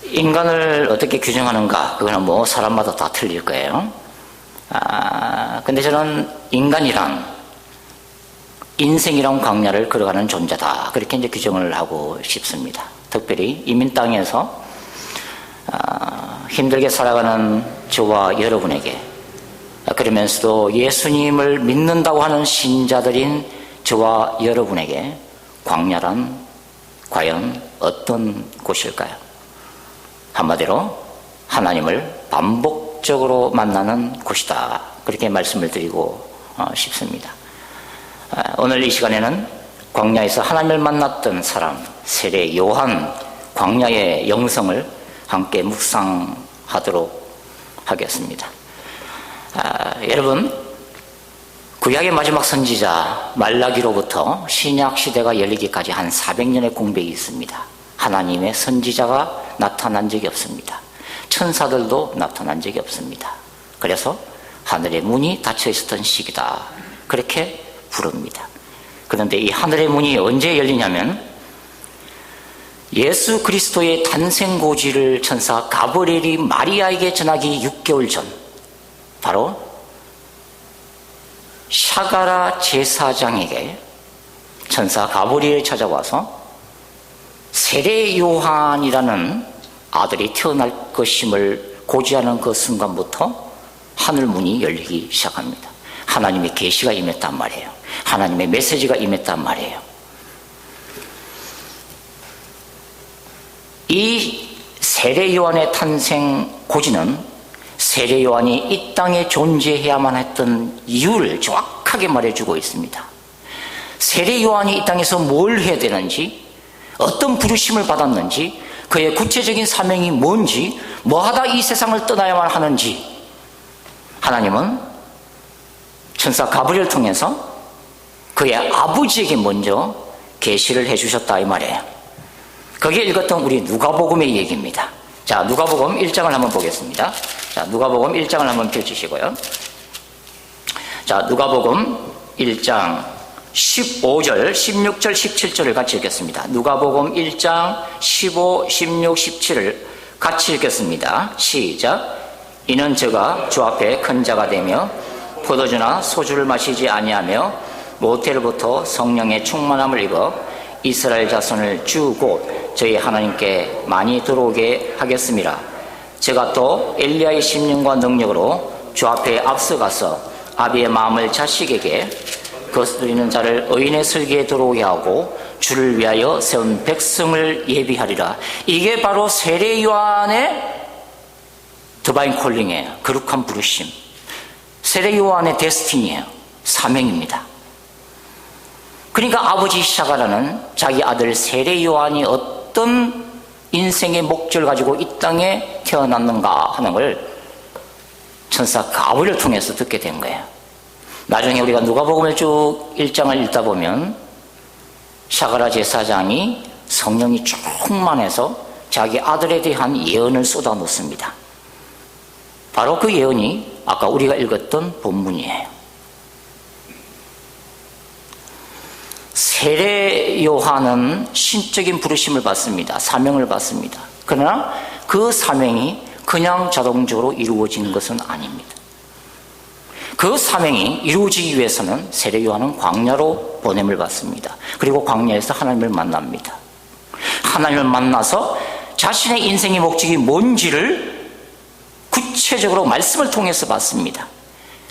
인간을 어떻게 규정하는가, 그거는 뭐 사람마다 다 틀릴 거예요. 근데 저는 인간이란, 인생이란 광야를 걸어가는 존재다, 그렇게 이제 규정을 하고 싶습니다. 특별히 이민 땅에서 힘들게 살아가는 저와 여러분에게, 그러면서도 예수님을 믿는다고 하는 신자들인 저와 여러분에게 광야란 과연 어떤 곳일까요? 한마디로 하나님을 반복적으로 만나는 곳이다, 그렇게 말씀을 드리고 싶습니다. 오늘 이 시간에는 광야에서 하나님을 만났던 사람 세례 요한 광야의 영성을 함께 묵상하도록 하겠습니다. 여러분, 구약의 마지막 선지자 말라기로부터 신약 시대가 열리기까지 한 400년의 공백이 있습니다. 하나님의 선지자가 나타난 적이 없습니다. 천사들도 나타난 적이 없습니다. 그래서 하늘의 문이 닫혀 있었던 시기다, 그렇게 부릅니다. 그런데 이 하늘의 문이 언제 열리냐면 예수 그리스도의 탄생 고지를 천사 가브리엘이 마리아에게 전하기 6개월 전, 바로 샤가라 제사장에게 천사 가브리엘이 찾아와서 세례 요한이라는 아들이 태어날 것임을 고지하는 그 순간부터 하늘 문이 열리기 시작합니다. 하나님의 계시가 임했단 말이에요. 하나님의 메시지가 임했단 말이에요. 이 세례 요한의 탄생 고지는 세례 요한이 이 땅에 존재해야만 했던 이유를 정확하게 말해주고 있습니다. 세례 요한이 이 땅에서 뭘 해야 되는지, 어떤 부르심을 받았는지, 그의 구체적인 사명이 뭔지, 뭐하다 이 세상을 떠나야만 하는지 하나님은 천사 가브리엘을 통해서 그의 아버지에게 먼저 계시를 해주셨다, 이 말이에요. 거기에 읽었던 우리 누가복음의 얘기입니다. 자, 누가복음 1장을 한번 보겠습니다. 자, 누가복음 1장을 한번 펼치시고요. 자, 누가복음 1장 15절, 16절, 17절을 같이 읽겠습니다. 누가복음 1장 15, 16, 17을 같이 읽겠습니다. 시작. 이는 저가 주 앞에 큰 자가 되며 포도주나 소주를 마시지 아니하며 모태로부터 성령의 충만함을 입어 이스라엘 자손을 주 곧 저희 하나님께 많이 들어오게 하겠습니다. 제가 또 엘리야의 심령과 능력으로 주 앞에 앞서가서 아비의 마음을 자식에게 거스르는 자를 의인의 설계에 들어오게 하고 주를 위하여 세운 백성을 예비하리라. 이게 바로 세례 요한의 디바인 콜링이에요. 거룩한 부르심. 세례 요한의 데스티니예요. 사명입니다. 그러니까 아버지 샤가라는 자기 아들 세례 요한이 어떤 인생의 목적을 가지고 이 땅에 태어났는가 하는 걸 천사 가브리엘을 통해서 듣게 된 거예요. 나중에 우리가 누가복음을 쭉 1장을 읽다 보면 샤가라 제사장이 성령이 충만해서 자기 아들에 대한 예언을 쏟아놓습니다. 바로 그 예언이 아까 우리가 읽었던 본문이에요. 세례 요한은 신적인 부르심을 받습니다. 사명을 받습니다. 그러나 그 사명이 그냥 자동적으로 이루어지는 것은 아닙니다. 그 사명이 이루어지기 위해서는 세례 요한은 광야로 보냄을 받습니다. 그리고 광야에서 하나님을 만납니다. 하나님을 만나서 자신의 인생의 목적이 뭔지를 구체적으로 말씀을 통해서 받습니다.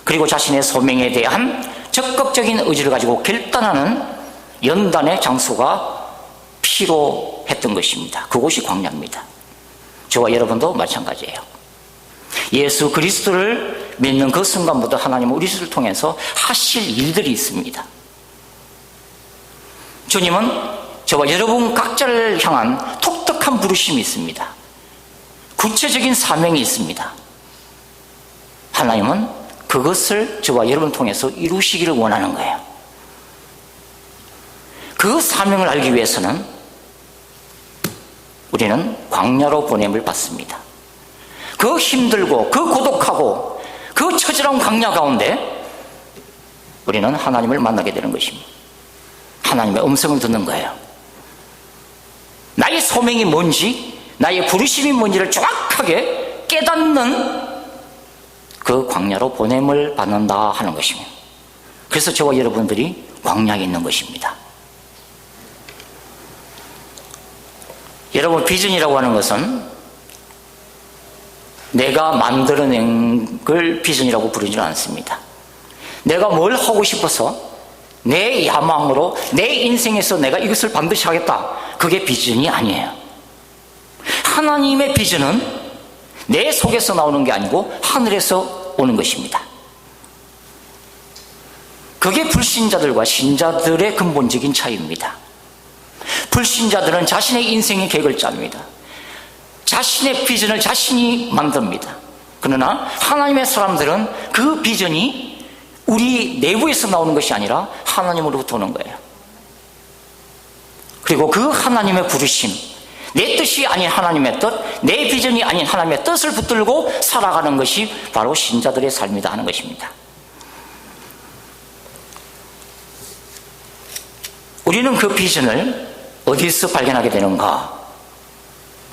그리고 자신의 소명에 대한 적극적인 의지를 가지고 결단하는 연단의 장소가 필요했던 것입니다. 그곳이 광야입니다. 저와 여러분도 마찬가지예요. 예수 그리스도를 믿는 그 순간부터 하나님은 우리를 통해서 하실 일들이 있습니다. 주님은 저와 여러분 각자를 향한 독특한 부르심이 있습니다. 구체적인 사명이 있습니다. 하나님은 그것을 저와 여러분을 통해서 이루시기를 원하는 거예요. 그 사명을 알기 위해서는 우리는 광야로 보냄을 받습니다. 그 힘들고 그 고독하고 그 처절한 광야 가운데 우리는 하나님을 만나게 되는 것입니다. 하나님의 음성을 듣는 거예요. 나의 소명이 뭔지, 나의 부르심이 뭔지를 정확하게 깨닫는 그 광야로 보냄을 받는다 하는 것입니다. 그래서 저와 여러분들이 광야에 있는 것입니다. 여러분, 비전이라고 하는 것은 내가 만들어낸 걸 비전이라고 부르지는 않습니다. 내가 뭘 하고 싶어서 내 야망으로 내 인생에서 내가 이것을 반드시 하겠다, 그게 비전이 아니에요. 하나님의 비전은 내 속에서 나오는 게 아니고 하늘에서 오는 것입니다. 그게 불신자들과 신자들의 근본적인 차이입니다. 불신자들은 자신의 인생의 계획을 짭니다. 자신의 비전을 자신이 만듭니다. 그러나 하나님의 사람들은 그 비전이 우리 내부에서 나오는 것이 아니라 하나님으로부터 오는 거예요. 그리고 그 하나님의 부르심, 내 뜻이 아닌 하나님의 뜻, 내 비전이 아닌 하나님의 뜻을 붙들고 살아가는 것이 바로 신자들의 삶이다 하는 것입니다. 우리는 그 비전을 어디서 발견하게 되는가?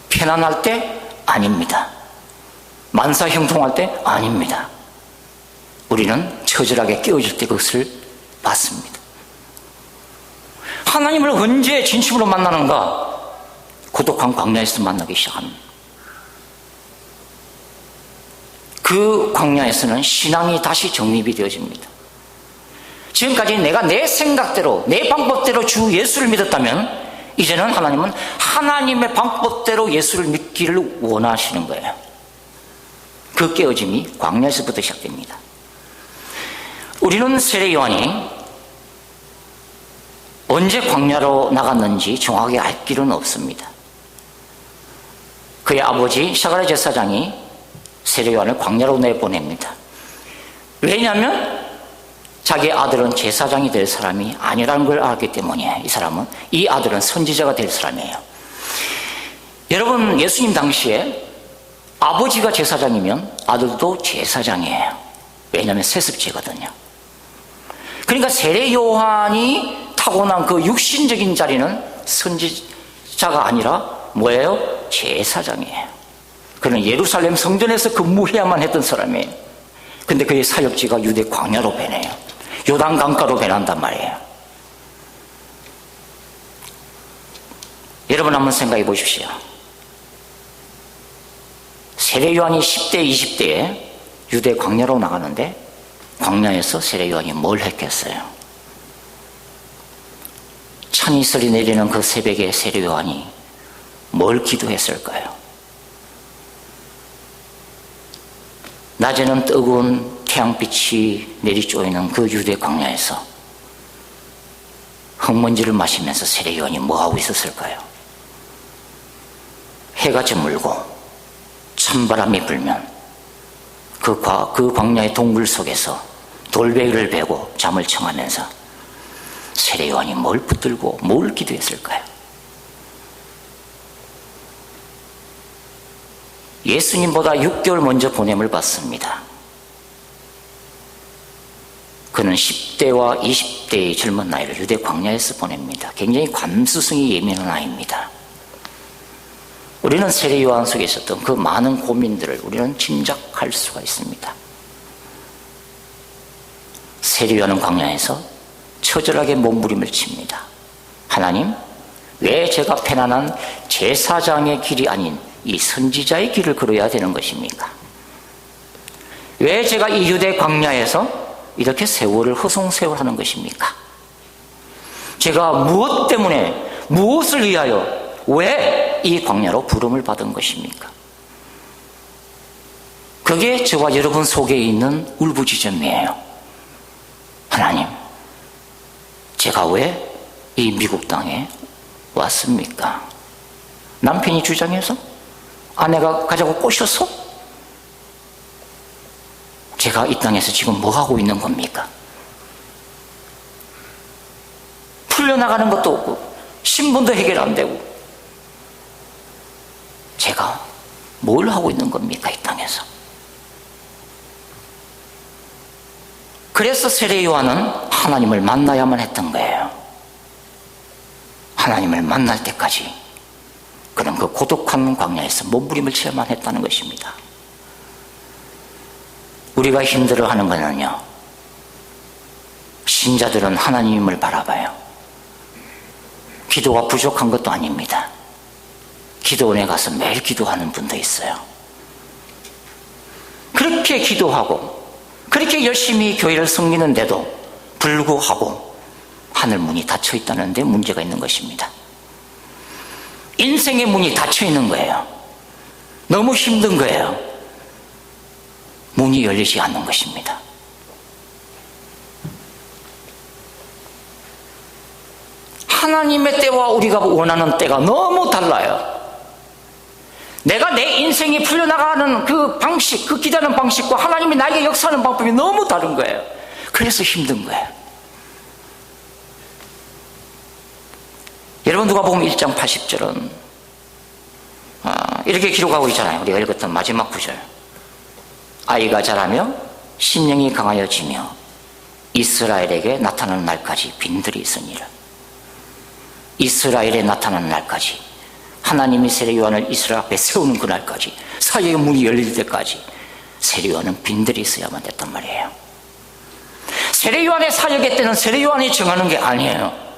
편안할 때? 아닙니다. 만사형통할 때? 아닙니다. 우리는 처절하게 깨어질 때 그것을 받습니다. 하나님을 언제 진심으로 만나는가? 고독한 광야에서 만나기 시작합니다. 그 광야에서는 신앙이 다시 정립이 되어집니다. 지금까지 내가 내 생각대로, 내 방법대로 주 예수를 믿었다면 이제는 하나님은 하나님의 방법대로 예수를 믿기를 원하시는 거예요. 그 깨어짐이 광야에서부터 시작됩니다. 우리는 세례 요한이 언제 광야로 나갔는지 정확하게 알 길은 없습니다. 그의 아버지 사가랴 제사장이 세례 요한을 광야로 내보냅니다. 왜냐하면 자기 아들은 제사장이 될 사람이 아니라는 걸 알기 때문이에요. 이 아들은 선지자가 될 사람이에요. 여러분, 예수님 당시에 아버지가 제사장이면 아들도 제사장이에요. 왜냐하면 세습제거든요. 그러니까 세례 요한이 타고난 그 육신적인 자리는 선지자가 아니라 뭐예요? 제사장이에요. 그는 예루살렘 성전에서 근무해야만 했던 사람이에요. 근데 그의 사역지가 유대 광야로 변해요. 요단 강가로 변한단 말이에요. 여러분, 한번 생각해 보십시오. 세례 요한이 10대, 20대에 유대 광야로 나가는데 광야에서 세례 요한이 뭘 했겠어요? 찬이슬이 내리는 그 새벽에 세례 요한이 뭘 기도했을까요? 낮에는 뜨거운 태양빛이 내리쪼이는 그 유대 광야에서 흙먼지를 마시면서 세례 요한이 뭐하고 있었을까요? 해가 저물고 찬바람이 불면 그 광야의 동굴 속에서 돌베개를 베고 잠을 청하면서 세례 요한이 뭘 붙들고 뭘 기도했을까요? 예수님보다 6개월 먼저 보냄을 받습니다. 그는 10대와 20대의 젊은 나이를 유대 광야에서 보냅니다. 굉장히 감수성이 예민한 아이입니다. 우리는 세례 요한 속에 있었던 그 많은 고민들을 우리는 짐작할 수가 있습니다. 세례 요한은 광야에서 처절하게 몸부림을 칩니다. 하나님, 왜 제가 편안한 제사장의 길이 아닌 이 선지자의 길을 걸어야 되는 것입니까? 왜 제가 이 유대 광야에서 이렇게 세월을 허송세월하는 것입니까? 제가 무엇 때문에, 무엇을 위하여, 왜 이 광야로 부름을 받은 것입니까? 그게 저와 여러분 속에 있는 울부짖음이에요. 하나님, 제가 왜 이 미국 땅에 왔습니까? 남편이 주장해서? 아내가 가자고 꼬셔서? 제가 이 땅에서 지금 뭐 하고 있는 겁니까? 풀려나가는 것도 없고 신분도 해결 안 되고 제가 뭘 하고 있는 겁니까? 이 땅에서. 그래서 세례 요한은 하나님을 만나야만 했던 거예요. 하나님을 만날 때까지 그 고독한 광야에서 몸부림을 체험만 했다는 것입니다. 우리가 힘들어하는 것은요, 신자들은 하나님을 바라봐요. 기도가 부족한 것도 아닙니다. 기도원에 가서 매일 기도하는 분도 있어요. 그렇게 기도하고 그렇게 열심히 교회를 섬기는데도 불구하고 하늘 문이 닫혀 있다는 데 문제가 있는 것입니다. 인생의 문이 닫혀 있는 거예요. 너무 힘든 거예요. 문이 열리지 않는 것입니다. 하나님의 때와 우리가 원하는 때가 너무 달라요. 내가 내 인생이 풀려나가는 그 방식, 그 기도하는 방식과 하나님이 나에게 역사하는 방법이 너무 다른 거예요. 그래서 힘든 거예요. 여러분, 누가복음 1장 80절은 이렇게 기록하고 있잖아요. 우리가 읽었던 마지막 구절. 아이가 자라며 심령이 강하여지며 이스라엘에게 나타나는 날까지 빈들이 있으니라. 이스라엘에 나타나는 날까지, 하나님이 세례요한을 이스라엘 앞에 세우는 그날까지, 사역의 문이 열릴 때까지 세례요한은 빈들이 있어야만 됐단 말이에요. 세례요한의 사역의 때는 세례요한이 정하는 게 아니에요.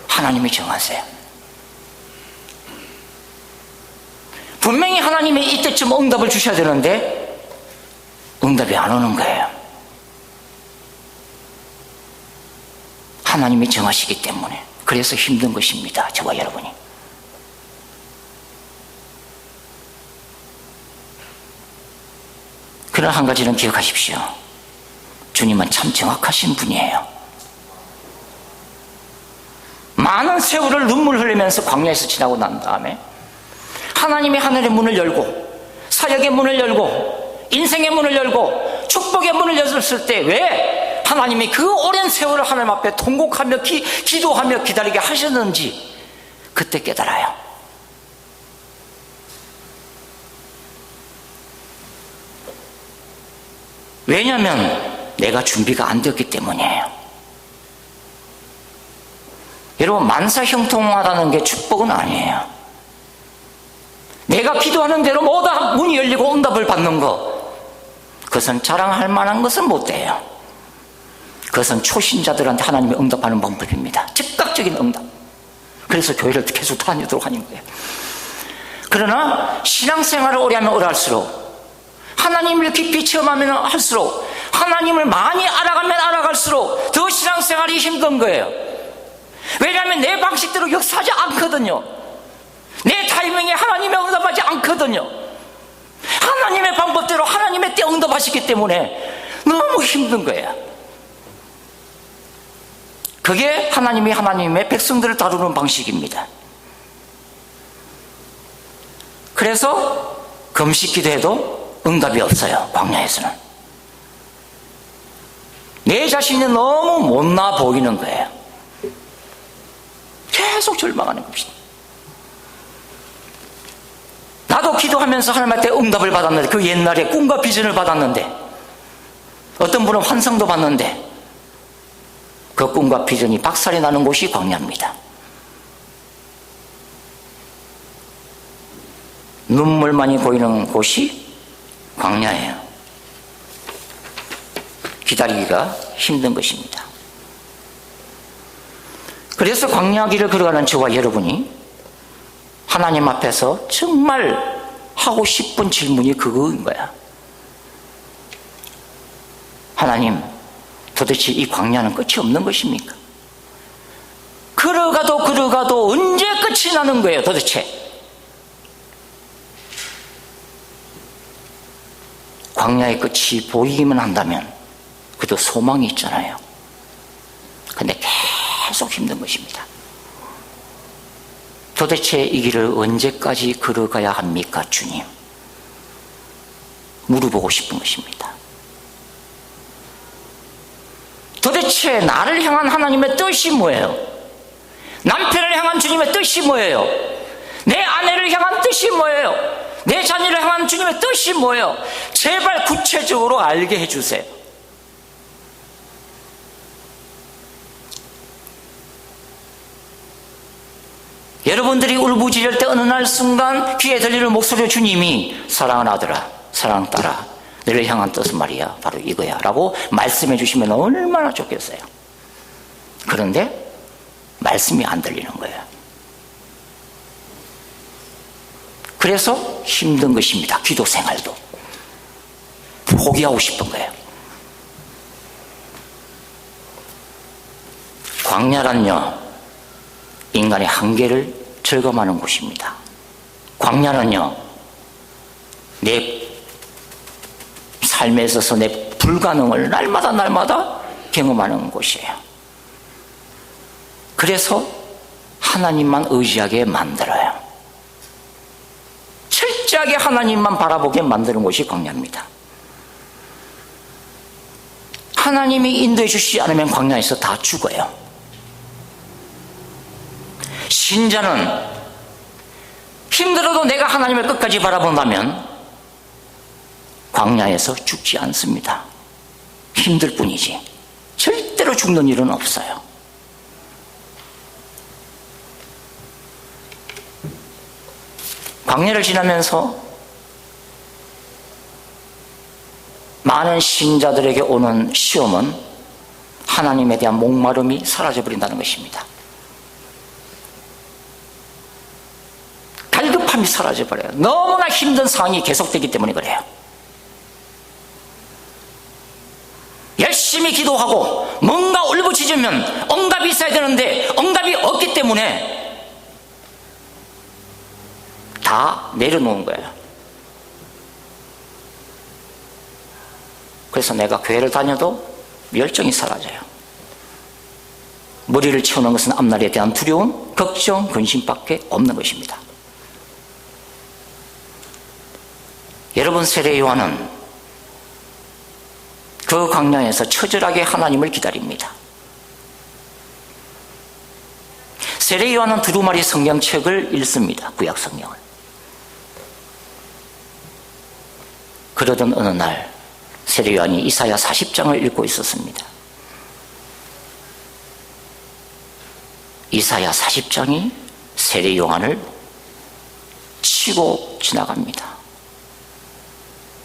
하나님이 정하세요. 분명히 하나님이 이때쯤 응답을 주셔야 되는데 응답이 안 오는 거예요. 하나님이 정하시기 때문에. 그래서 힘든 것입니다, 저와 여러분이. 그러나 한 가지는 기억하십시오. 주님은 참 정확하신 분이에요. 많은 세월을 눈물 흘리면서 광야에서 지나고 난 다음에 하나님이 하늘의 문을 열고 사역의 문을 열고 인생의 문을 열고 축복의 문을 열었을 때 왜 하나님이 그 오랜 세월을 하나님 앞에 통곡하며 기도하며 기다리게 하셨는지 그때 깨달아요. 왜냐하면 내가 준비가 안 되었기 때문이에요. 여러분, 만사형통하다는 게 축복은 아니에요. 내가 기도하는 대로 뭐다 문이 열리고 응답을 받는 거, 그것은 자랑할 만한 것은 못 돼요. 그것은 초신자들한테 하나님이 응답하는 방법입니다. 즉각적인 응답. 그래서 교회를 계속 다니도록 하는 거예요. 그러나 신앙생활을 오래 하면 오래 할수록, 하나님을 깊이 체험하면 할수록, 하나님을 많이 알아가면 알아갈수록 더 신앙생활이 힘든 거예요. 왜냐하면 내 방식대로 역사하지 않거든요. 내 타이밍에 하나님의 응답하지 않거든요. 하나님의 방법대로 하나님의 때 응답하시기 때문에 너무 힘든 거예요. 그게 하나님이 하나님의 백성들을 다루는 방식입니다. 그래서 금식 기도해도 응답이 없어요, 광야에서는. 내 자신이 너무 못나 보이는 거예요. 계속 절망하는 겁니다. 나도 기도하면서 하나님한테 응답을 받았는데, 그 옛날에 꿈과 비전을 받았는데, 어떤 분은 환상도 받는데 그 꿈과 비전이 박살이 나는 곳이 광야입니다. 눈물만이 보이는 곳이 광야예요. 기다리기가 힘든 것입니다. 그래서 광야 길을 걸어가는 저와 여러분이 하나님 앞에서 정말 하고 싶은 질문이 그거인 거야. 하나님, 도대체 이 광야는 끝이 없는 것입니까? 걸어가도 언제 끝이 나는 거예요, 도대체? 광야의 끝이 보이기만 한다면 그래도 소망이 있잖아요. 근데 계속 힘든 것입니다. 도대체 이 길을 언제까지 걸어가야 합니까, 주님? 물어보고 싶은 것입니다. 도대체 나를 향한 하나님의 뜻이 뭐예요? 남편을 향한 주님의 뜻이 뭐예요? 내 아내를 향한 뜻이 뭐예요? 내 자녀를 향한 주님의 뜻이 뭐예요? 제발 구체적으로 알게 해주세요. 여러분들이 울부짖을 때 어느 날 순간 귀에 들리는 목소리로 주님이 사랑하는 아들아, 사랑하는 딸아, 너를 향한 뜻은 말이야 바로 이거야 라고 말씀해 주시면 얼마나 좋겠어요. 그런데 말씀이 안 들리는 거예요. 그래서 힘든 것입니다. 기도 생활도 포기하고 싶은 거예요. 광야란요, 인간의 한계를 절감하는 곳입니다. 광야는요, 내 삶에 있어서 내 불가능을 날마다 경험하는 곳이에요. 그래서 하나님만 의지하게 만들어요. 철저하게 하나님만 바라보게 만드는 곳이 광야입니다. 하나님이 인도해 주시지 않으면 광야에서 다 죽어요. 신자는 힘들어도 내가 하나님을 끝까지 바라본다면 광야에서 죽지 않습니다. 힘들 뿐이지 절대로 죽는 일은 없어요. 광야를 지나면서 많은 신자들에게 오는 시험은 하나님에 대한 목마름이 사라져버린다는 것입니다. 갈급함이 사라져버려요. 너무나 힘든 상황이 계속되기 때문에 그래요. 열심히 기도하고 뭔가 울부짖으면 응답이 있어야 되는데 응답이 없기 때문에 다 내려놓은 거예요. 그래서 내가 교회를 다녀도 열정이 사라져요. 머리를 채우는 것은 앞날에 대한 두려움, 걱정, 근심밖에 없는 것입니다. 여러분, 세례 요한은 그 광야에서 처절하게 하나님을 기다립니다. 세례 요한은 두루마리 성경책을 읽습니다. 구약 성경을. 그러던 어느 날 세례 요한이 이사야 40장을 읽고 있었습니다. 이사야 40장이 세례 요한을 치고 지나갑니다.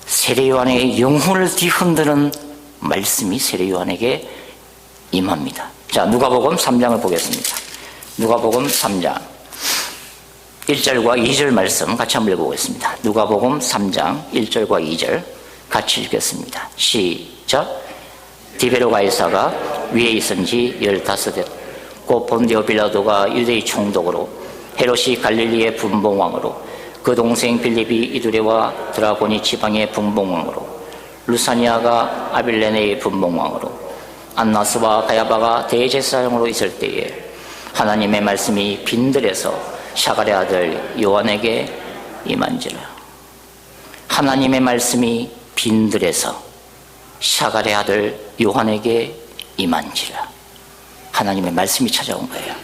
세례 요한의 영혼을 뒤흔드는 말씀이 세례 요한에게 임합니다. 자, 누가복음 3장을 보겠습니다. 누가복음 3장 1절과 2절 말씀 같이 한번 읽어보겠습니다. 누가복음 3장 1절과 2절 같이 읽겠습니다. 시작. 디베로 가이사가 위에 있은 지 15해 곧 본디오 빌라도가 유대의 총독으로 헤롯이 갈릴리의 분봉왕으로 그 동생 빌립이 이두레와 드라고니 지방의 분봉왕으로 루사니아가 아빌레네의 분봉왕으로 안나스와 가야바가 대제사장으로 있을 때에 하나님의 말씀이 빈들에서 샤갈의 아들 요한에게 임한지라. 하나님의 말씀이 빈들에서 샤갈의 아들 요한에게 임한지라. 하나님의 말씀이 찾아온 거예요.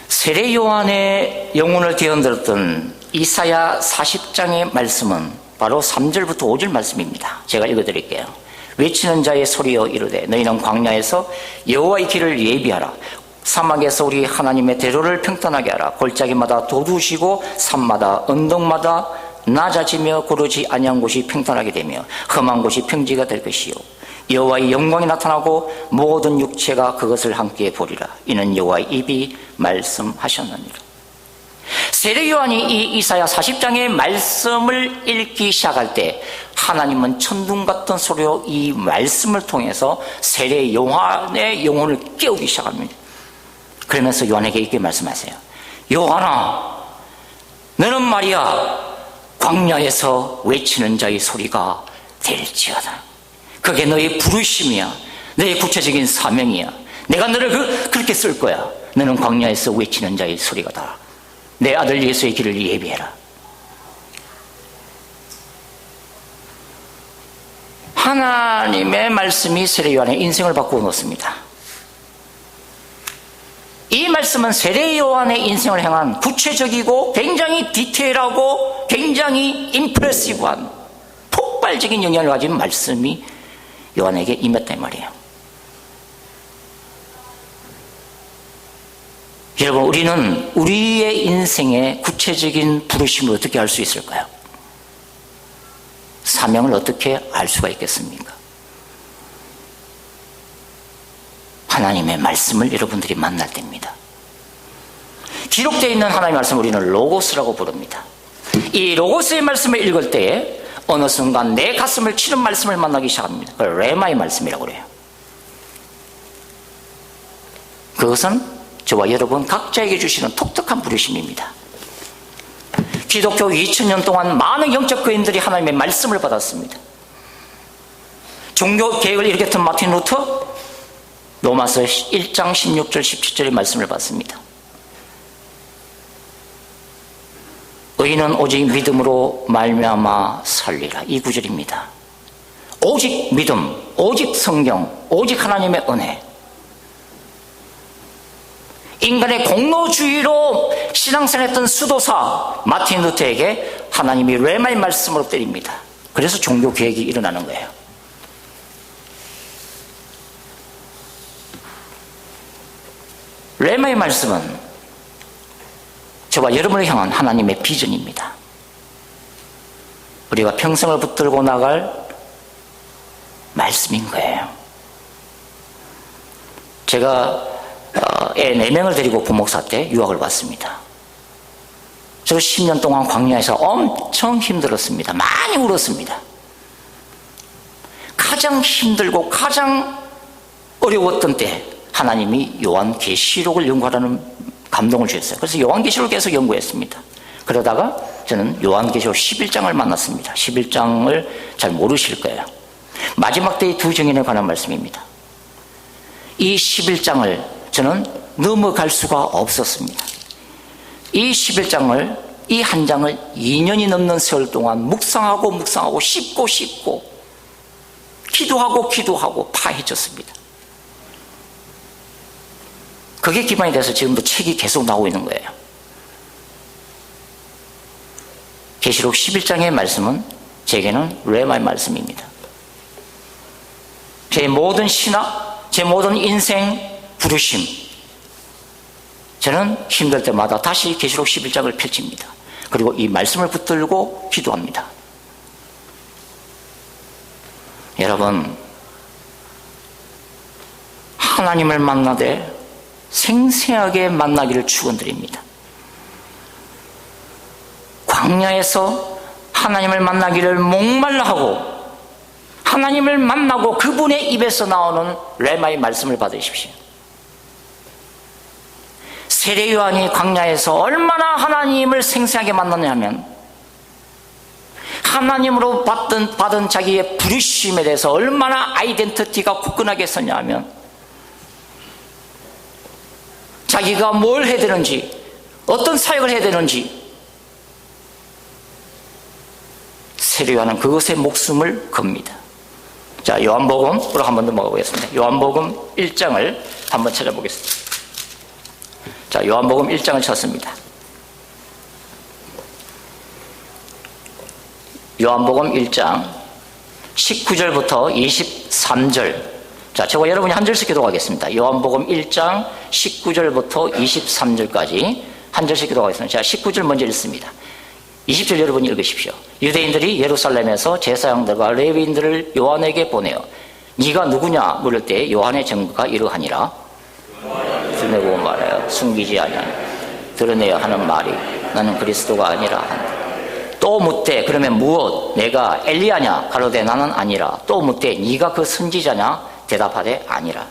세례 요한의 영혼을 뒤흔들었던 이사야 40장의 말씀은 바로 3절부터 5절 말씀입니다. 제가 읽어드릴게요. 외치는 자의 소리여 이르되 너희는 광야에서 여호와의 길을 예비하라. 사막에서 우리 하나님의 대로를 평탄하게 하라. 골짜기마다 도두시고 산마다 언덕마다 낮아지며 고르지 아니한 곳이 평탄하게 되며 험한 곳이 평지가 될 것이요 여호와의 영광이 나타나고 모든 육체가 그것을 함께 보리라. 이는 여호와의 입이 말씀하셨느니라. 세례 요한이 이 이사야 40장의 말씀을 읽기 시작할 때 하나님은 천둥 같은 소리로 이 말씀을 통해서 세례 요한의 영혼을 깨우기 시작합니다. 그러면서 요한에게 이렇게 말씀하세요. 요한아, 너는 말이야 광야에서 외치는 자의 소리가 될지어다. 그게 너의 부르심이야. 너의 구체적인 사명이야. 내가 너를 그렇게 쓸 거야. 너는 광야에서 외치는 자의 소리가다. 내 아들 예수의 길을 예비해라. 하나님의 말씀이 세례 요한의 인생을 바꾸어 놓습니다. 이 말씀은 세례 요한의 인생을 향한 구체적이고 굉장히 디테일하고 굉장히 임프레시브한 폭발적인 영향을 가진 말씀이 요한에게 임했단 말이에요. 여러분, 우리는 우리의 인생의 구체적인 부르심을 어떻게 알 수 있을까요? 사명을 어떻게 알 수가 있겠습니까? 하나님의 말씀을 여러분들이 만날 때입니다. 기록되어 있는 하나님의 말씀을 우리는 로고스라고 부릅니다. 이 로고스의 말씀을 읽을 때에 어느 순간 내 가슴을 치는 말씀을 만나기 시작합니다. 그걸 레마의 말씀이라고 그래요. 그것은 저와 여러분 각자에게 주시는 독특한 부르심입니다. 기독교 2000년 동안 많은 영적 거인들이 하나님의 말씀을 받았습니다. 종교 개혁을 일으켰던 마틴 루터, 로마서 1장 16절 17절의 말씀을 받습니다. 의인은 오직 믿음으로 말미암아 살리라. 이 구절입니다. 오직 믿음, 오직 성경, 오직 하나님의 은혜. 인간의 공로주의로 신앙생활했던 수도사 마틴 루터에게 하나님이 레마의 말씀으로 때립니다. 그래서 종교 개혁이 일어나는 거예요. 레마의 말씀은 저와 여러분을 향한 하나님의 비전입니다. 우리가 평생을 붙들고 나갈 말씀인 거예요. 제가 애 4명을 데리고 부목사 때 유학을 왔습니다. 저 10년 동안 광야에서 엄청 힘들었습니다. 많이 울었습니다. 가장 힘들고 가장 어려웠던 때 하나님이 요한계시록을 연구하라는 감동을 주셨어요. 그래서 요한계시록을 계속 연구했습니다. 그러다가 저는 요한계시록 11장을 만났습니다. 11장을 잘 모르실 거예요. 마지막 때의 두 증인에 관한 말씀입니다. 이 11장을 저는 넘어갈 수가 없었습니다. 이 11장을, 이 한 장을 2년이 넘는 세월 동안 묵상하고 씹고 기도하고 파헤쳤습니다. 그게 기반이 돼서 지금도 책이 계속 나오고 있는 거예요. 계시록 11장의 말씀은 제게는 레마의 말씀입니다. 제 모든 신학, 제 모든 인생 부르심, 저는 힘들 때마다 다시 계시록 11장을 펼칩니다. 그리고 이 말씀을 붙들고 기도합니다. 여러분, 하나님을 만나되 생생하게 만나기를 축원드립니다. 광야에서 하나님을 만나기를 목말라 하고 하나님을 만나고 그분의 입에서 나오는 레마의 말씀을 받으십시오. 세례 요한이 광야에서 얼마나 하나님을 생생하게 만났냐면 하나님으로 받은 자기의 부르심에 대해서 얼마나 아이덴티티가 굳건하게 섰냐 하면 자기가 뭘 해야 되는지, 어떤 사역을 해야 되는지 세례 요한은 그것에 목숨을 겁니다. 자, 요한복음으로 한번 넘어가 보겠습니다. 요한복음 1장을 한번 찾아보겠습니다. 자, 요한복음 1장을 찾습니다. 요한복음 1장 19절부터 23절. 자, 저와 여러분이 한 절씩 기도하겠습니다. 요한복음 1장 19절부터 23절까지 한 절씩 기도하겠습니다. 자, 19절 먼저 읽습니다. 20절 여러분이 읽으십시오. 유대인들이 예루살렘에서 제사장들과 레위인들을 요한에게 보내어 네가 누구냐 물을 때 요한의 증거가 이러하니라. 드러내고 말하여 숨기지 아니하니 드러내야 하는 말이 나는 그리스도가 아니라 한다. 또 묻되 그러면 무엇? 내가 엘리야냐? 가로되 나는 아니라. 또 묻되 네가 그 선지자냐? 대답하되 아니라.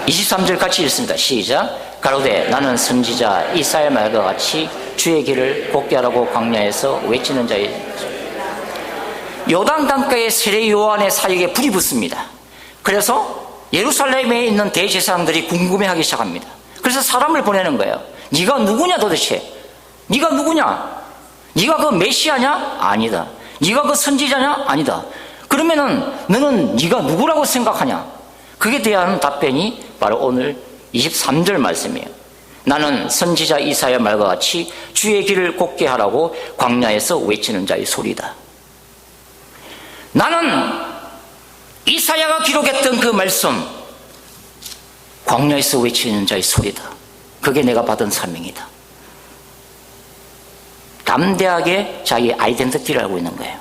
23절 같이 읽습니다. 시작. 가로되 나는 선지자 이사야 말과 같이 주의 길을 곱게 하라고 광야에서 외치는 자의. 요단 강가의 세례 요한의 사역에 불이 붙습니다. 그래서 예루살렘에 있는 대제사장들이 궁금해하기 시작합니다. 그래서 사람을 보내는 거예요. 네가 누구냐 도대체? 네가 누구냐? 네가 그 메시아냐? 아니다. 네가 그 선지자냐? 아니다. 그러면은 너는 네가 누구라고 생각하냐? 그에 대한 답변이 바로 오늘 23절 말씀이에요. 나는 선지자 이사야 말과 같이 주의 길을 곱게 하라고 광야에서 외치는 자의 소리다. 나는 이사야가 기록했던 그 말씀, 광야에서 외치는 자의 소리다. 그게 내가 받은 사명이다. 담대하게 자기 아이덴티티를 알고 있는 거예요.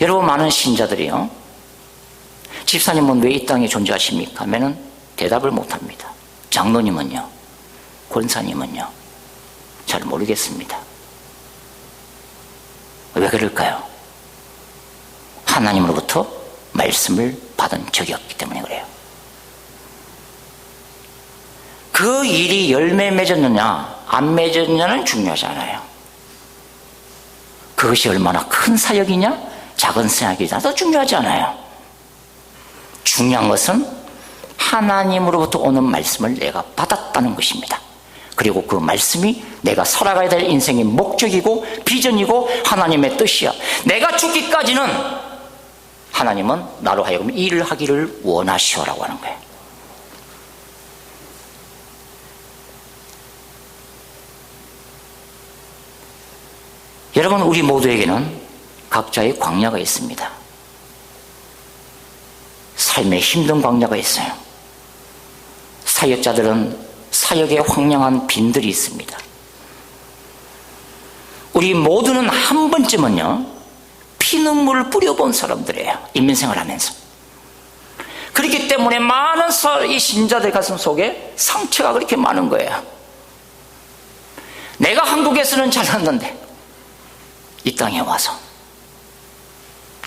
여러분, 많은 신자들이요, 집사님은 왜 이 땅에 존재하십니까? 하면은 대답을 못합니다. 장로님은요, 권사님은요, 잘 모르겠습니다. 왜 그럴까요? 하나님으로부터 말씀을 받은 적이 없기 때문에 그래요. 그 일이 열매 맺었느냐 안 맺었느냐는 중요하지 않아요. 그것이 얼마나 큰 사역이냐 작은 사역이냐 더 중요하지 않아요. 중요한 것은 하나님으로부터 오는 말씀을 내가 받았다는 것입니다. 그리고 그 말씀이 내가 살아가야 될 인생의 목적이고 비전이고 하나님의 뜻이야. 내가 죽기까지는 하나님은 나로 하여금 이 일을 하기를 원하시오라고 하는 거예요. 여러분, 우리 모두에게는 각자의 광야가 있습니다. 삶의 힘든 광야가 있어요. 사역자들은 사역에 황량한 빈들이 있습니다. 우리 모두는 한 번쯤은요, 피눈물을 뿌려본 사람들이에요. 인민생활 하면서. 그렇기 때문에 많은 이 신자들 가슴 속에 상처가 그렇게 많은 거예요. 내가 한국에서는 잘났는데 이 땅에 와서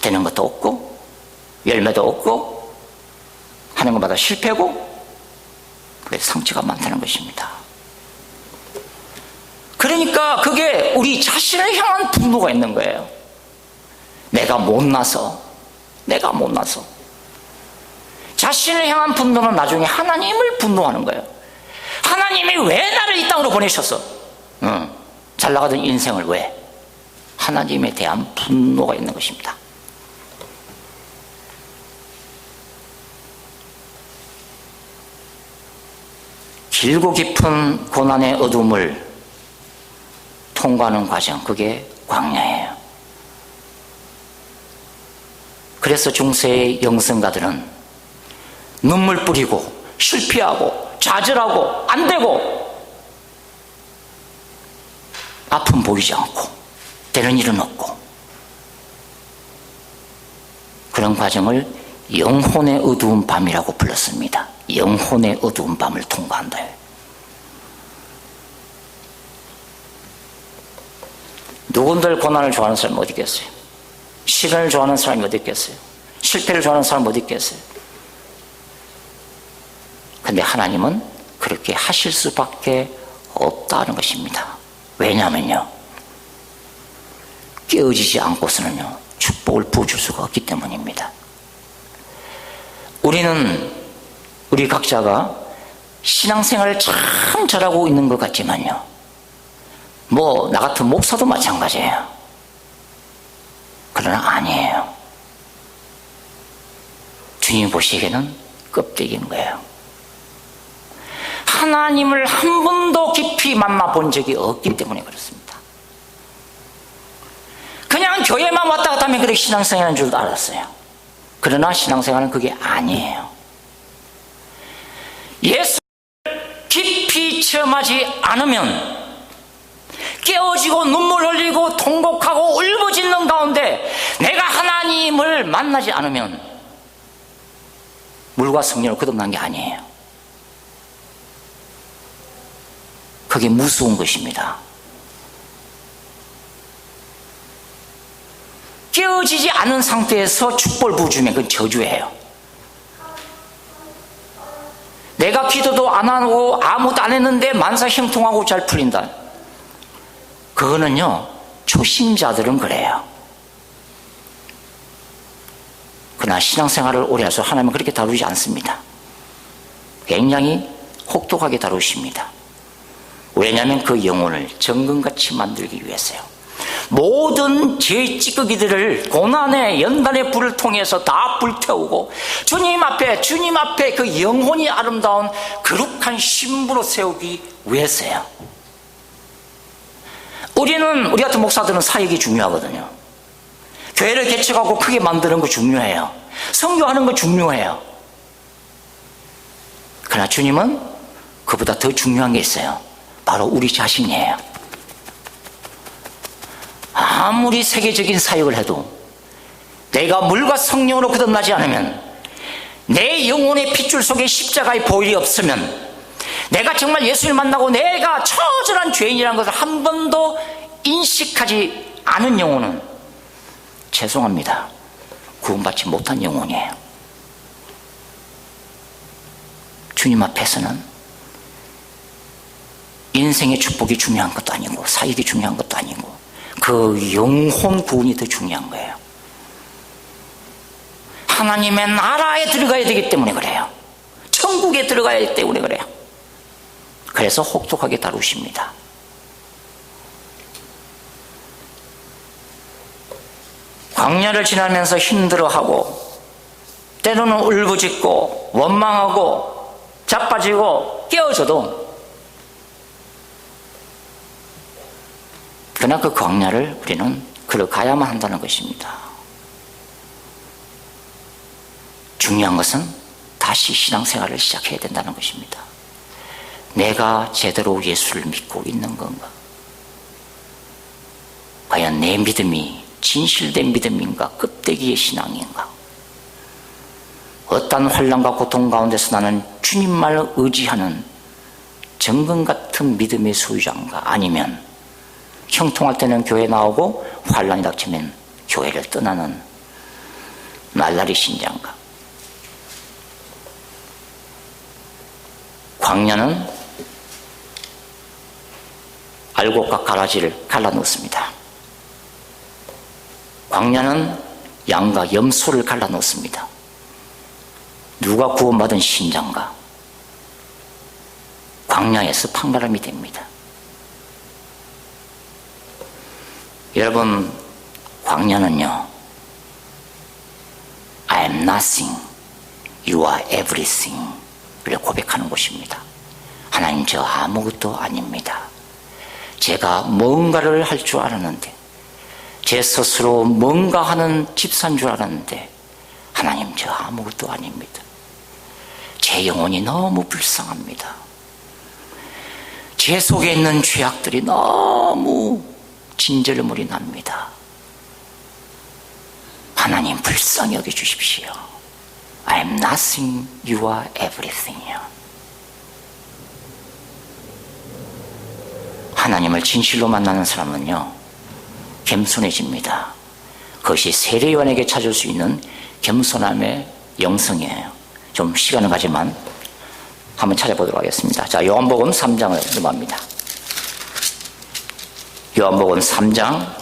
되는 것도 없고 열매도 없고 하는 것마다 실패고, 그래서 상처가 많다는 것입니다. 그러니까 그게 우리 자신을 향한 분노가 있는 거예요. 내가 못나서 자신을 향한 분노는 나중에 하나님을 분노하는 거예요. 하나님이 왜 나를 이 땅으로 보내셨어? 잘 나가던 인생을 왜? 하나님에 대한 분노가 있는 것입니다. 길고 깊은 고난의 어둠을 통과하는 과정, 그게 광야예요. 그래서 중세의 영성가들은 눈물 뿌리고 실패하고 좌절하고 안 되고 아픔 보이지 않고 되는 일은 없고, 그런 과정을 영혼의 어두운 밤이라고 불렀습니다. 영혼의 어두운 밤을 통과한다. 누군들 고난을 좋아하는 사람이 어디 있겠어요? 시련을 좋아하는 사람이 어디 있겠어요? 실패를 좋아하는 사람이 어디 있겠어요? 근데 하나님은 그렇게 하실 수밖에 없다는 것입니다. 왜냐하면요, 깨어지지 않고서는요 축복을 부어줄 수가 없기 때문입니다. 우리 각자가 신앙생활을 참 잘하고 있는 것 같지만요, 나 같은 목사도 마찬가지예요. 그러나 아니에요. 주님 보시기에는 껍데기인 거예요. 하나님을 한 번도 깊이 만나본 적이 없기 때문에 그렇습니다. 그냥 교회만 왔다 갔다 하면 그렇게 신앙생활하는 줄 알았어요. 그러나 신앙생활은 그게 아니에요. 예수를 깊이 체험하지 않으면, 깨어지고 눈물 흘리고 통곡하고 울부짖는 가운데 내가 하나님을 만나지 않으면 물과 성령을 거듭난 게 아니에요. 그게 무서운 것입니다. 깨어지지 않은 상태에서 축복을 부어주면 그건 저주예요. 내가 기도도 안 하고 아무것도 안 했는데 만사 형통하고 잘 풀린다. 그거는요, 초심자들은 그래요. 그러나 신앙생활을 오래 해서 하나님은 그렇게 다루지 않습니다. 굉장히 혹독하게 다루십니다. 왜냐하면 그 영혼을 정금같이 만들기 위해서요. 모든 죄의 찌꺼기들을 고난의 연단의 불을 통해서 다 불태우고 주님 앞에 그 영혼이 아름다운 거룩한 신부로 세우기 위해서요. 우리 같은 목사들은 사역이 중요하거든요. 교회를 개척하고 크게 만드는 거 중요해요. 선교하는 거 중요해요. 그러나 주님은 그보다 더 중요한 게 있어요. 바로 우리 자신이에요. 아무리 세계적인 사역을 해도 내가 물과 성령으로 거듭나지 않으면, 내 영혼의 핏줄 속에 십자가의 보혈이 없으면, 내가 정말 예수를 만나고 내가 처절한 죄인이라는 것을 한 번도 인식하지 않은 영혼은 죄송합니다, 구원받지 못한 영혼이에요. 주님 앞에서는 인생의 축복이 중요한 것도 아니고 사역이 중요한 것도 아니고 그 영혼 구원이 더 중요한 거예요. 하나님의 나라에 들어가야 되기 때문에 그래요. 천국에 들어가야 되기 때문에 그래요. 그래서 혹독하게 다루십니다. 광야를 지나면서 힘들어하고 때로는 울부짖고 원망하고 자빠지고 깨어져도, 그러나 그 광야를 우리는 걸어가야만 한다는 것입니다. 중요한 것은 다시 신앙생활을 시작해야 된다는 것입니다. 내가 제대로 예수를 믿고 있는 건가? 과연 내 믿음이 진실된 믿음인가? 껍데기의 신앙인가? 어떤 환난과 고통 가운데서 나는 주님만을 의지하는 정금 같은 믿음의 소유자인가? 아니면 형통할 때는 교회 나오고 환난이 닥치면 교회를 떠나는 날라리 신자인가? 광야는 알곡과 가라지를 갈라놓습니다. 광야는 양과 염소를 갈라놓습니다. 누가 구원받은 신자인가? 광야에서 판가름이 됩니다. 여러분, 광야는요, I am nothing, you are everything 를 고백하는 곳입니다. 하나님, 저 아무것도 아닙니다. 제가 뭔가를 할 줄 알았는데, 제 스스로 뭔가 하는 집사인 줄 알았는데, 하나님, 저 아무것도 아닙니다. 제 영혼이 너무 불쌍합니다. 제 속에 있는 죄악들이 너무 진절머리 납니다. 하나님, 불쌍히 여겨주십시오. I am nothing, you are everything. 하나님을 진실로 만나는 사람은요, 겸손해집니다. 그것이 세례요한에게 찾을 수 있는 겸손함의 영성이에요. 좀 시간은 가지만 한번 찾아보도록 하겠습니다. 자, 요한복음 3장을 넘어갑니다. 요한복음 3장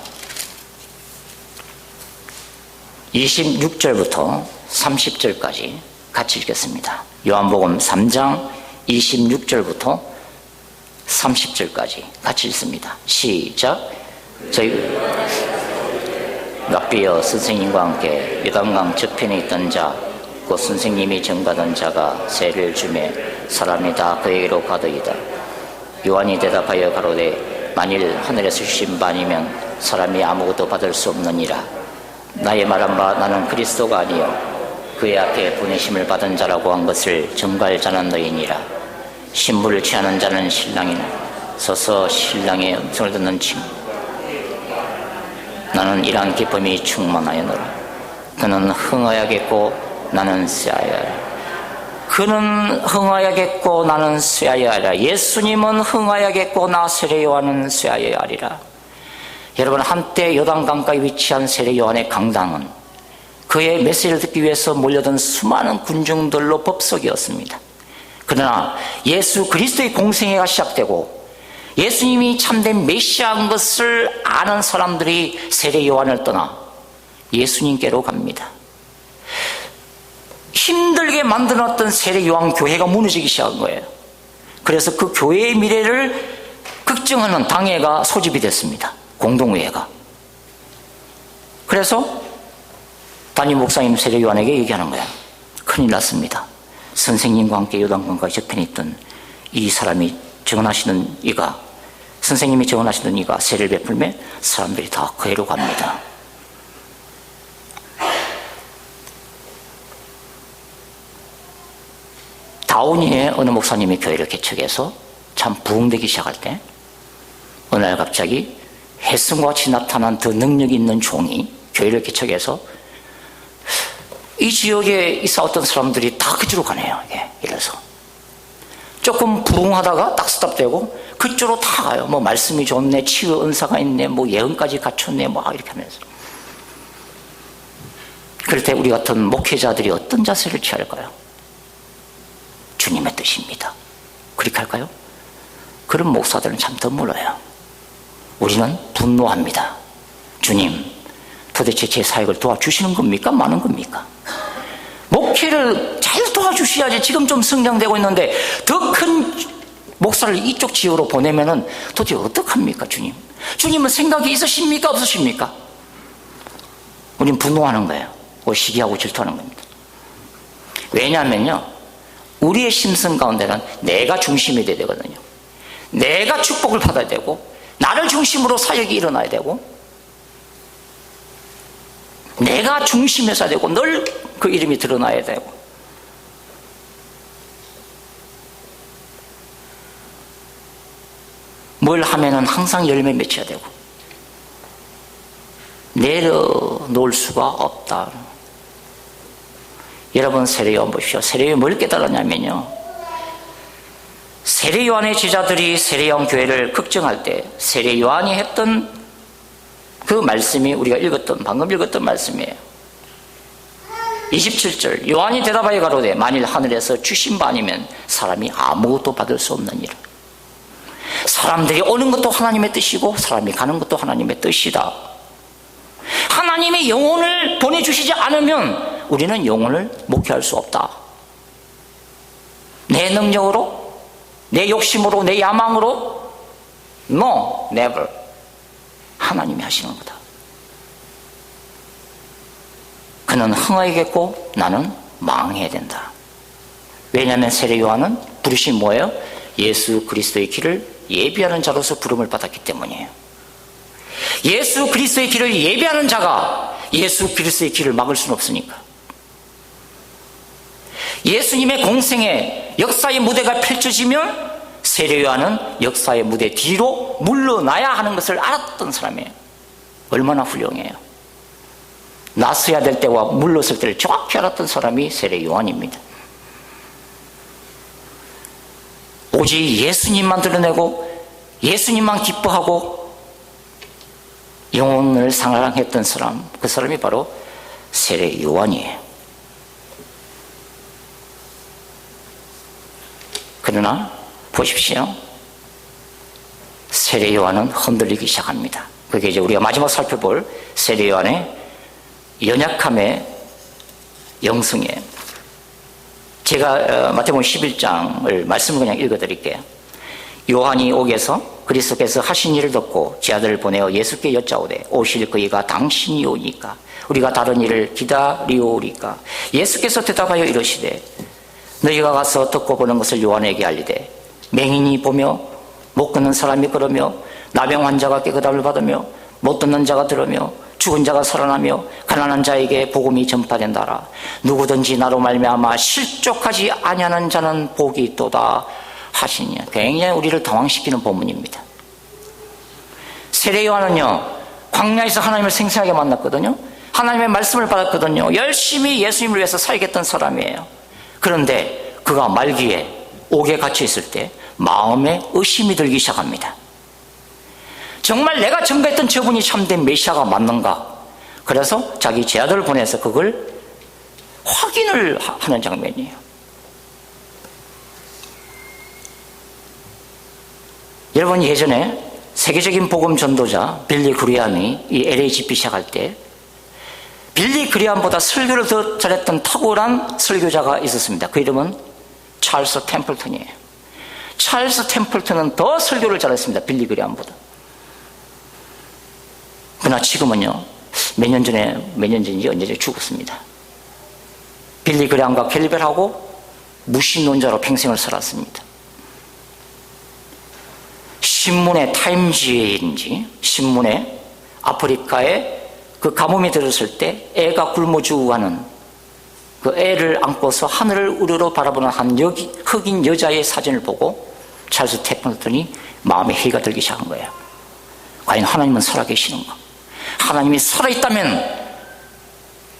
26절부터 30절까지 같이 읽겠습니다. 요한복음 3장 26절부터 30절까지 같이 읽습니다. 시작. 저희 랍비여 선생님과 함께 요단강 저편에 있던 자, 곧 선생님이 정받은 자가 세례를 주매 사람이 다 그에게로 가더이다. 요한이 대답하여 가로되 만일 하늘에서 주신 바 아니면 사람이 아무것도 받을 수 없느니라. 나의 말한 바 나는 그리스도가 아니요 그의 앞에 보내심을 받은 자라고 한 것을 증거할 자는 너희니라. 신부를 취하는 자는 신랑이나 서서 신랑의 음성을 듣는 친구. 나는 이러한 기쁨이 충만하여노라. 그는 흥하여야겠고 나는 쇠하여야 하라. 그는 흥하여야겠고 나는 쇠하여야 하라. 예수님은 흥하여야겠고 나 세례요한은 쇠하여야 하리라. 여러분, 한때 요단강가에 위치한 세례요한의 강당은 그의 메시지를 듣기 위해서 몰려든 수많은 군중들로 법석이었습니다. 그러나 예수 그리스도의 공생애가 시작되고 예수님이 참된 메시아인 것을 아는 사람들이 세례요한을 떠나 예수님께로 갑니다. 힘들게 만들어놨던 세례요한 교회가 무너지기 시작한 거예요. 그래서 그 교회의 미래를 걱정하는 당회가 소집이 됐습니다. 공동회가. 그래서 담임 목사님 세례요한에게 얘기하는 거야. 큰일 났습니다. 선생님과 함께 요단강가에 저편에 있던 이 사람이 정언하시는 이가, 선생님이 정언하시는 이가 세례를 베풀면 사람들이 다 그애로 갑니다. 다운이의 어느 목사님이 교회를 개척해서 참 부흥되기 시작할 때 어느 날 갑자기 혜성과 같이 나타난 더 능력이 있는 종이 교회를 개척해서 이 지역에 있었던 사람들이 다 그쪽으로 가네요. 이래서 조금 부흥하다가 딱 스탑되고 그쪽으로 다 가요. 뭐 말씀이 좋네, 치유 은사가 있네, 뭐 예언까지 갖췄네, 뭐 이렇게 하면서. 그럴 때 우리 같은 목회자들이 어떤 자세를 취할까요? 주님의 뜻입니다. 그렇게 할까요? 그런 목사들은 참 드물어요. 우리는 분노합니다. 주님, 도대체 제 사역을 도와주시는 겁니까? 많은 겁니까? 목회를 잘 도와주셔야지. 지금 좀 성장되고 있는데 더 큰 목사를 이쪽 지역으로 보내면은 도대체 어떡합니까, 주님? 주님은 생각이 있으십니까? 없으십니까? 우린 분노하는 거예요. 시기하고 질투하는 겁니다. 왜냐하면요, 우리의 심성 가운데는 내가 중심이 돼야 되거든요. 내가 축복을 받아야 되고, 나를 중심으로 사역이 일어나야 되고, 내가 중심에서 되고, 늘 그 이름이 드러나야 되고. 뭘 하면은 항상 열매 맺혀야 되고, 내려놓을 수가 없다. 여러분, 세례요한 보십시오. 세례요한이 뭘 깨달았냐면요, 세례요한의 제자들이 세례요한 교회를 걱정할 때 세례요한이 했던 그 말씀이 우리가 방금 읽었던 말씀이에요. 27절, 요한이 대답하여 가로되 만일 하늘에서 주신 바 아니면 사람이 아무것도 받을 수 없는 일. 사람들이 오는 것도 하나님의 뜻이고 사람이 가는 것도 하나님의 뜻이다. 하나님의 영혼을 보내주시지 않으면 우리는 영혼을 목회할 수 없다. 내 능력으로, 내 욕심으로, 내 야망으로? No, never. 하나님이 하시는 거다. 그는 흥하겠고 나는 망해야 된다. 왜냐하면 세례 요한은 부르심이 뭐예요? 예수 그리스도의 길을 예비하는 자로서 부름을 받았기 때문이에요. 예수 그리스도의 길을 예비하는 자가 예수 그리스도의 길을 막을 수는 없으니까. 예수님의 공생의 역사의 무대가 펼쳐지면 세례 요한은 역사의 무대 뒤로 물러나야 하는 것을 알았던 사람이에요. 얼마나 훌륭해요. 나서야 될 때와 물러설 때를 정확히 알았던 사람이 세례 요한입니다. 오직 예수님만 드러내고 예수님만 기뻐하고 영혼을 사랑했던 사람, 그 사람이 바로 세례 요한이에요. 그러나 보십시오, 세례 요한은 흔들리기 시작합니다. 그게 이제 우리가 마지막 살펴볼 세례 요한의 연약함의 영성이에요. 제가 마태복음 11장을 말씀을 그냥 읽어드릴게요. 요한이 옥에서 그리스도께서 하신 일을 듣고 제 아들을 보내어 예수께 여짜오되 오실 그이가 당신이 오니까 우리가 다른 일을 기다리오리까. 예수께서 대답하여 이르시되 너희가 가서 듣고 보는 것을 요한에게 알리되 맹인이 보며 못 걷는 사람이 걸으며 나병 환자가 깨끗함을 받으며 못 듣는 자가 들으며 죽은 자가 살아나며 가난한 자에게 복음이 전파된다라. 누구든지 나로 말미암아 실족하지 아니하는 자는 복이 있도다 하시니. 굉장히 우리를 당황시키는 본문입니다. 세례 요한은요, 광야에서 하나님을 생생하게 만났거든요. 하나님의 말씀을 받았거든요. 열심히 예수님을 위해서 살겠던 사람이에요. 그런데 그가 말기에 옥에 갇혀 있을 때 마음에 의심이 들기 시작합니다. 정말 내가 전가했던 저분이 참된 메시아가 맞는가? 그래서 자기 제아들을 보내서 그걸 확인을 하는 장면이에요. 여러분, 예전에 세계적인 복음 전도자 빌리 그리함이 이 LA 집회 시작할 때 빌리 그리함보다 설교를 더 잘했던 탁월한 설교자가 있었습니다. 그 이름은 찰스 템플턴이에요. 찰스 템플턴은 더 설교를 잘했습니다. 빌리 그리함보다. 그러나 지금은요, 몇 년 전인지 언제 죽었습니다. 빌리 그리함과 갤벨하고 무신론자로 평생을 살았습니다. 신문에 타임지인지 신문에 아프리카에 그 가뭄이 들었을 때 애가 굶어 죽어가는 그 애를 안고서 하늘을 우러러 바라보는 한 흑인 여자의 사진을 보고 찰스 템플턴이 마음에 해가 들기 시작한 거예요. 과연 하나님은 살아계시는가? 하나님이 살아있다면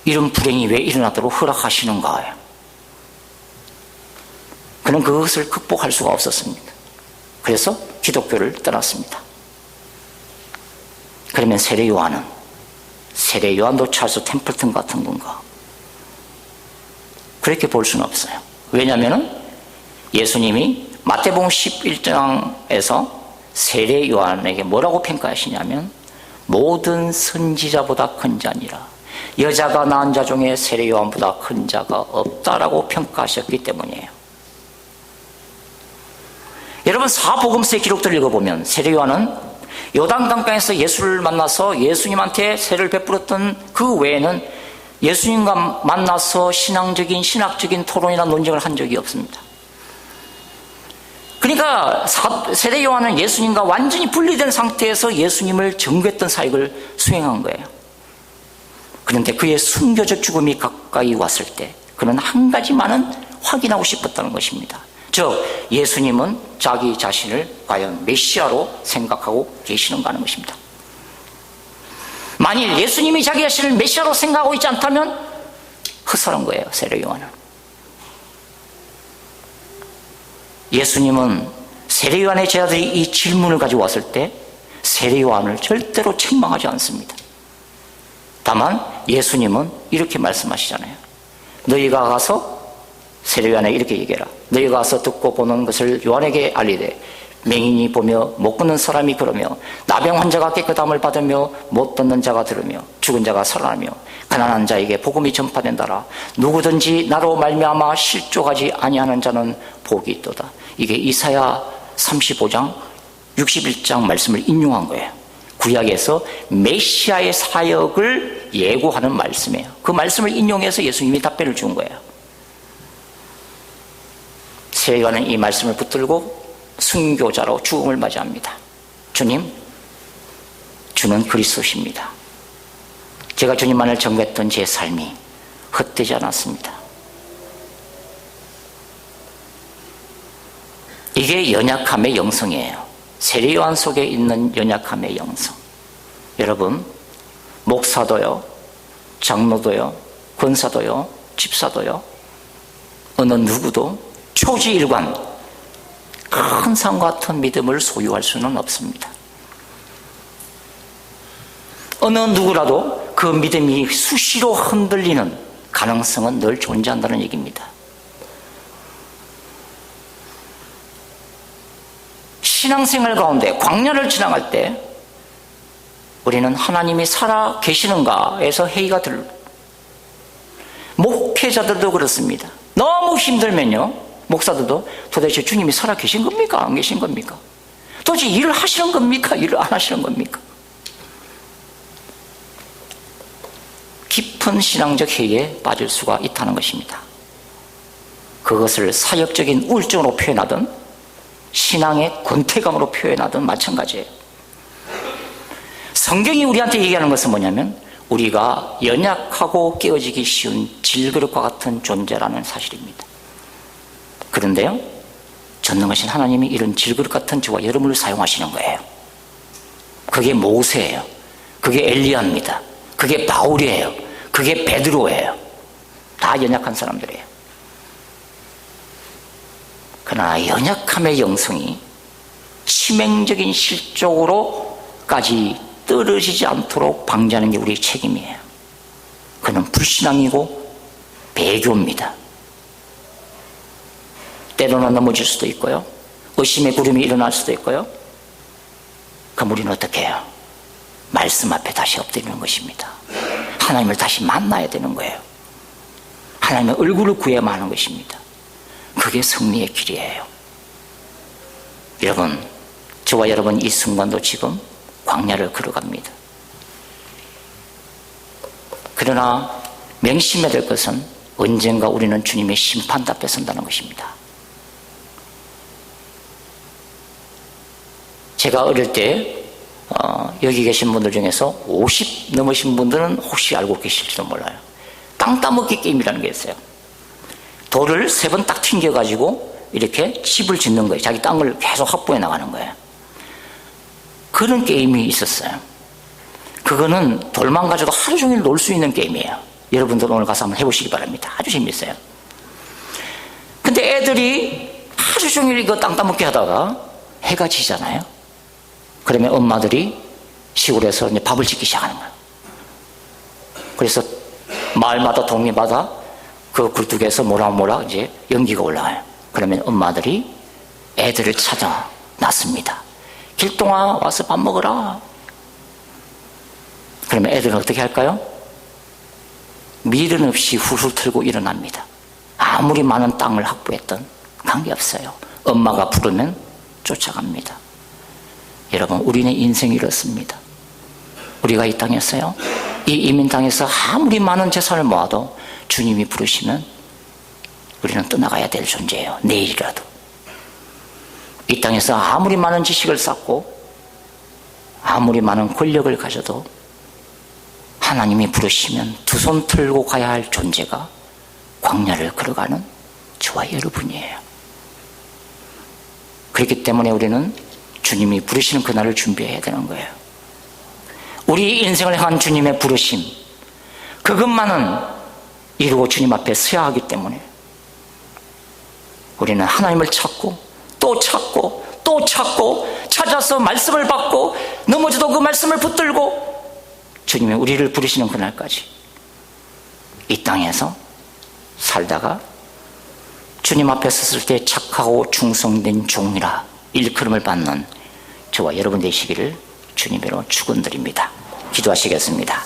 이런 불행이 왜 일어나도록 허락하시는가? 그는 그것을 극복할 수가 없었습니다. 그래서 기독교를 떠났습니다. 그러면 세례 요한도 찰스 템플턴 같은 건가? 그렇게 볼 수는 없어요. 왜냐하면 예수님이 마태복음 11장에서 세례 요한에게 뭐라고 평가하시냐면 모든 선지자보다 큰 자니라. 여자가 낳은 자 중에 세례 요한보다 큰 자가 없다라고 평가하셨기 때문이에요. 여러분 사복음서의 기록들을 읽어보면 세례 요한은 요단강가에서 예수를 만나서 예수님한테 세례를 베풀었던 그 외에는 예수님과 만나서 신학적인 토론이나 논쟁을 한 적이 없습니다. 그러니까 세례 요한은 예수님과 완전히 분리된 상태에서 예수님을 증거했던 사역을 수행한 거예요. 그런데 그의 순교적 죽음이 가까이 왔을 때 그는 한 가지만은 확인하고 싶었다는 것입니다. 즉 예수님은 자기 자신을 과연 메시아로 생각하고 계시는가 하는 것입니다. 만일 예수님이 자기 자신을 메시아로 생각하고 있지 않다면 허술한 거예요. 세례 요한은. 예수님은 세례 요한의 제자들이 이 질문을 가지고 왔을 때 세례 요한을 절대로 책망하지 않습니다. 다만 예수님은 이렇게 말씀하시잖아요. 너희가 가서 세례 요한에게 이렇게 얘기해라. 너희가 가서 듣고 보는 것을 요한에게 알리되 맹인이 보며 못 걷는 사람이 걸으며 나병 환자가 깨끗함을 받으며 못 듣는 자가 들으며 죽은 자가 살아나며 가난한 자에게 복음이 전파된다라. 누구든지 나로 말미암아 실족하지 아니하는 자는 복이 있도다. 이게 이사야 35장 61장 말씀을 인용한 거예요. 구약에서 메시아의 사역을 예고하는 말씀이에요. 그 말씀을 인용해서 예수님이 답변을 준 거예요. 세례 요한은 이 말씀을 붙들고 순교자로 죽음을 맞이합니다. 주님, 주는 그리스도십니다. 제가 주님만을 전거했던 제 삶이 헛되지 않았습니다. 이게 연약함의 영성이에요. 세례 요한 속에 있는 연약함의 영성. 여러분, 목사도요, 장로도요, 권사도요, 집사도요, 어느 누구도 초지일관 큰 산과 같은 믿음을 소유할 수는 없습니다. 어느 누구라도 그 믿음이 수시로 흔들리는 가능성은 늘 존재한다는 얘기입니다. 신앙생활 가운데 광야를 지나갈 때 우리는 하나님이 살아 계시는가에서 회의가 들. 목회자들도 그렇습니다. 너무 힘들면요, 목사들도 도대체 주님이 살아 계신 겁니까? 안 계신 겁니까? 도대체 일을 하시는 겁니까? 일을 안 하시는 겁니까? 깊은 신앙적 회의에 빠질 수가 있다는 것입니다. 그것을 사역적인 우울증으로 표현하든 신앙의 권태감으로 표현하든 마찬가지예요. 성경이 우리한테 얘기하는 것은 뭐냐면 우리가 연약하고 깨어지기 쉬운 질그릇과 같은 존재라는 사실입니다. 그런데요, 전능하신 하나님이 이런 질그릇 같은 저와 여러분을 사용하시는 거예요. 그게 모세예요. 그게 엘리야입니다. 그게 바울이에요. 그게 베드로예요. 다 연약한 사람들이에요. 그러나 연약함의 영성이 치명적인 실족으로까지 떨어지지 않도록 방지하는 게 우리의 책임이에요. 그는 불신앙이고 배교입니다. 때로는 넘어질 수도 있고요, 의심의 구름이 일어날 수도 있고요. 그럼 우리는 어떻게 해요? 말씀 앞에 다시 엎드리는 것입니다. 하나님을 다시 만나야 되는 거예요. 하나님의 얼굴을 구해야만 하는 것입니다. 그게 승리의 길이에요. 여러분, 저와 여러분 이 순간도 지금 광야를 걸어갑니다. 그러나 명심해야 될 것은 언젠가 우리는 주님의 심판 앞에 선다는 것입니다. 제가 어릴 때 여기 계신 분들 중에서 50 넘으신 분들은 혹시 알고 계실지도 몰라요. 땅 따먹기 게임이라는 게 있어요. 돌을 3번 딱 튕겨가지고 이렇게 집을 짓는 거예요. 자기 땅을 계속 확보해 나가는 거예요. 그런 게임이 있었어요. 그거는 돌만 가지고 하루 종일 놀 수 있는 게임이에요. 여러분들 오늘 가서 한번 해보시기 바랍니다. 아주 재밌어요. 근데 애들이 하루 종일 이거 땅 따먹기 하다가 해가 지잖아요. 그러면 엄마들이 시골에서 이제 밥을 짓기 시작하는 거예요. 그래서 마을마다 동네마다 그 굴뚝에서 모락모락 이제 연기가 올라와요. 그러면 엄마들이 애들을 찾아 놨습니다. 길동아 와서 밥 먹으라. 그러면 애들은 어떻게 할까요? 미련 없이 훌훌 털고 일어납니다. 아무리 많은 땅을 확보했던 관계없어요. 엄마가 부르면 쫓아갑니다. 여러분, 우리는 인생이 이렇습니다. 우리가 이 땅에서요, 이 이민 땅에서 아무리 많은 재산을 모아도 주님이 부르시면 우리는 떠나가야 될 존재예요. 내일이라도. 이 땅에서 아무리 많은 지식을 쌓고 아무리 많은 권력을 가져도 하나님이 부르시면 두 손 들고 가야 할 존재가 광야를 걸어가는 저와 여러분이에요. 그렇기 때문에 우리는 주님이 부르시는 그날을 준비해야 되는 거예요. 우리 인생을 향한 주님의 부르심, 그것만은 이루고 주님 앞에 서야 하기 때문에 우리는 하나님을 찾고 또 찾고 또 찾고 찾아서 말씀을 받고 넘어져도 그 말씀을 붙들고 주님이 우리를 부르시는 그날까지 이 땅에서 살다가 주님 앞에 섰을 때 착하고 충성된 종이라 일컬음을 받는 저와 여러분 되시기를 주님으로 축원드립니다. 기도하시겠습니다.